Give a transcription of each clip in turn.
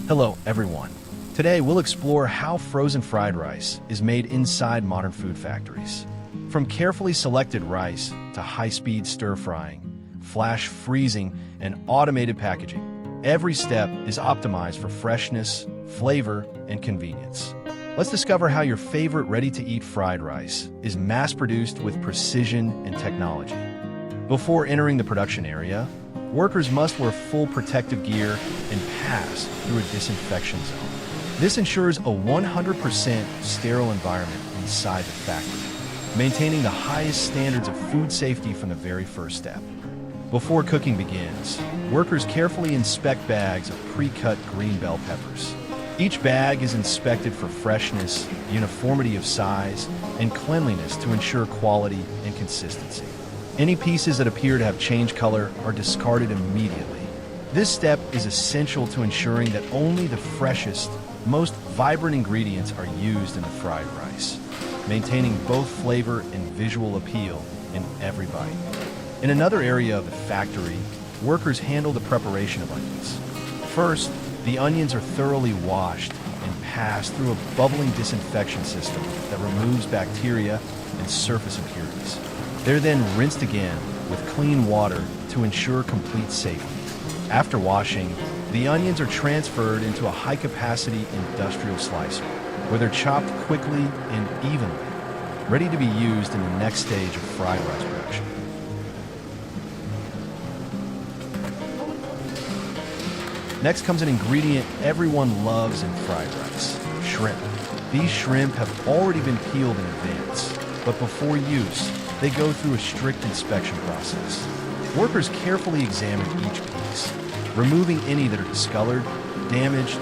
Hello, everyone. Today, we'll explore how frozen fried rice is made inside modern food factories. From carefully selected rice to high-speed stir-frying, flash freezing, and automated packaging, every step is optimized for freshness, flavor, and convenience. Let's discover how your favorite ready-to-eat fried rice is mass-produced with precision and technology. Before entering the production area, workers must wear full protective gear and pass through a disinfection zone. This ensures a 100% sterile environment inside the factory, maintaining the highest standards of food safety from the very first step. Before cooking begins, workers carefully inspect bags of pre-cut green bell peppers. Each bag is inspected for freshness, uniformity of size, and cleanliness to ensure quality and consistency. Any pieces that appear to have changed color are discarded immediately. This step is essential to ensuring that only the freshest, most vibrant ingredients are used in the fried rice, maintaining both flavor and visual appeal in every bite. In another area of the factory, workers handle the preparation of onions. First, the onions are thoroughly washed and passed through a bubbling disinfection system that removes bacteria and surface impurities. They're then rinsed again with clean water to ensure complete safety. After washing, the onions are transferred into a high-capacity industrial slicer, where they're chopped quickly and evenly, ready to be used in the next stage of fried rice production. Next comes an ingredient everyone loves in fried rice: shrimp. These shrimp have already been peeled in advance, but before use, they go through a strict inspection process. Workers carefully examine each piece, removing any that are discolored, damaged,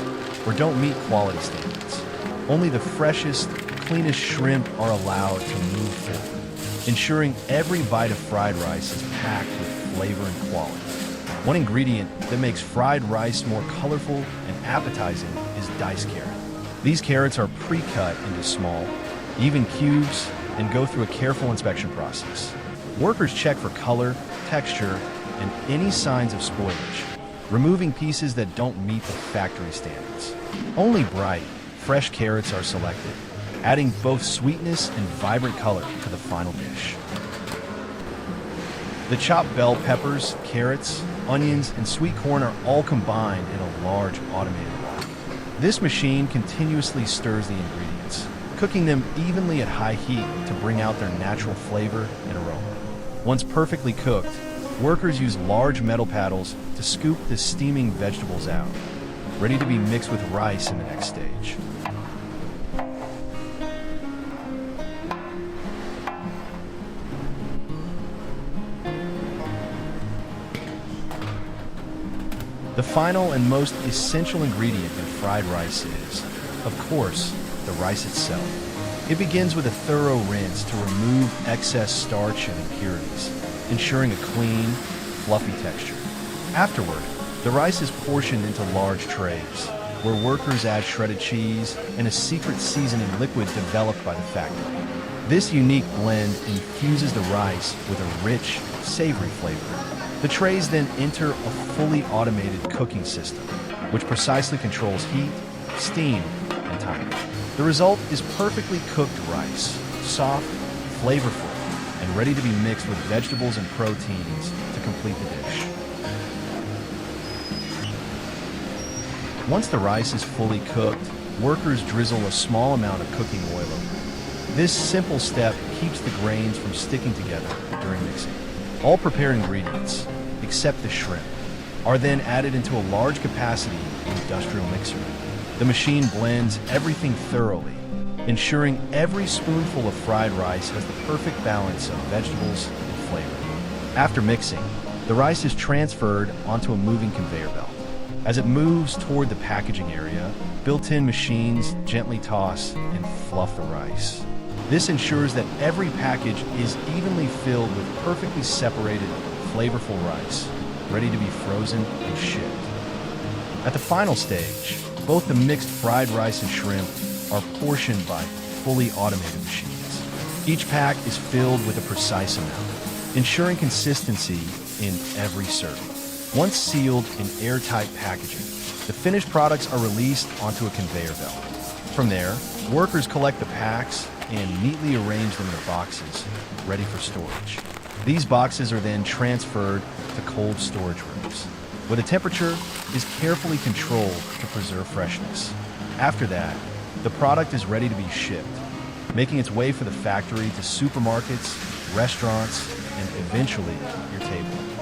or don't meet quality standards. Only the freshest, cleanest shrimp are allowed to move forward, ensuring every bite of fried rice is packed with flavor and quality. One ingredient that makes fried rice more colorful and appetizing is diced carrot. These carrots are pre-cut into small, even cubes and go through a careful inspection process. Workers check for color, texture, and any signs of spoilage, removing pieces that don't meet the factory standards. Only bright, fresh carrots are selected, adding both sweetness and vibrant color to the final dish. The chopped bell peppers, carrots, onions, and sweet corn are all combined in a large automated wok. This machine continuously stirs the ingredients, cooking them evenly at high heat to bring out their natural flavor and aroma. Once perfectly cooked, workers use large metal paddles to scoop the steaming vegetables out, ready to be mixed with rice in the next stage. The final and most essential ingredient in fried rice is, of course, the rice itself. It begins with a thorough rinse to remove excess starch and impurities, ensuring a clean, fluffy texture. Afterward, the rice is portioned into large trays, where workers add shredded cheese and a secret seasoning liquid developed by the factory. This unique blend infuses the rice with a rich, savory flavor. The trays then enter a fully automated cooking system, which precisely controls heat, steam, and timing. The result is perfectly cooked rice, soft, flavorful, and ready to be mixed with vegetables and proteins to complete the dish. Once the rice is fully cooked, workers drizzle a small amount of cooking oil over it. This simple step keeps the grains from sticking together during mixing. All prepared ingredients, except the shrimp, are then added into a large capacity industrial mixer. The machine blends everything thoroughly, ensuring every spoonful of fried rice has the perfect balance of vegetables and flavor. After mixing, the rice is transferred onto a moving conveyor belt. As it moves toward the packaging area, built-in machines gently toss and fluff the rice. This ensures that every package is evenly filled with perfectly separated, flavorful rice, ready to be frozen and shipped. At the final stage, both the mixed fried rice and shrimp are portioned by fully automated machines. Each pack is filled with a precise amount, ensuring consistency in every serving. Once sealed in airtight packaging, the finished products are released onto a conveyor belt. From there, workers collect the packs and neatly arrange them in boxes, ready for storage. These boxes are then transferred to cold storage rooms, where the temperature is carefully controlled to preserve freshness. After that, the product is ready to be shipped, making its way from the factory to supermarkets, restaurants, and eventually your table.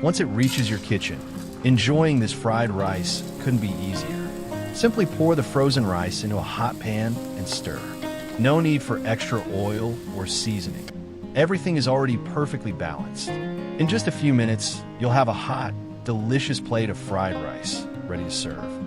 Once it reaches your kitchen, enjoying this fried rice couldn't be easier. Simply pour the frozen rice into a hot pan and stir. No need for extra oil or seasoning. Everything is already perfectly balanced. In just a few minutes, you'll have a hot, delicious plate of fried rice ready to serve.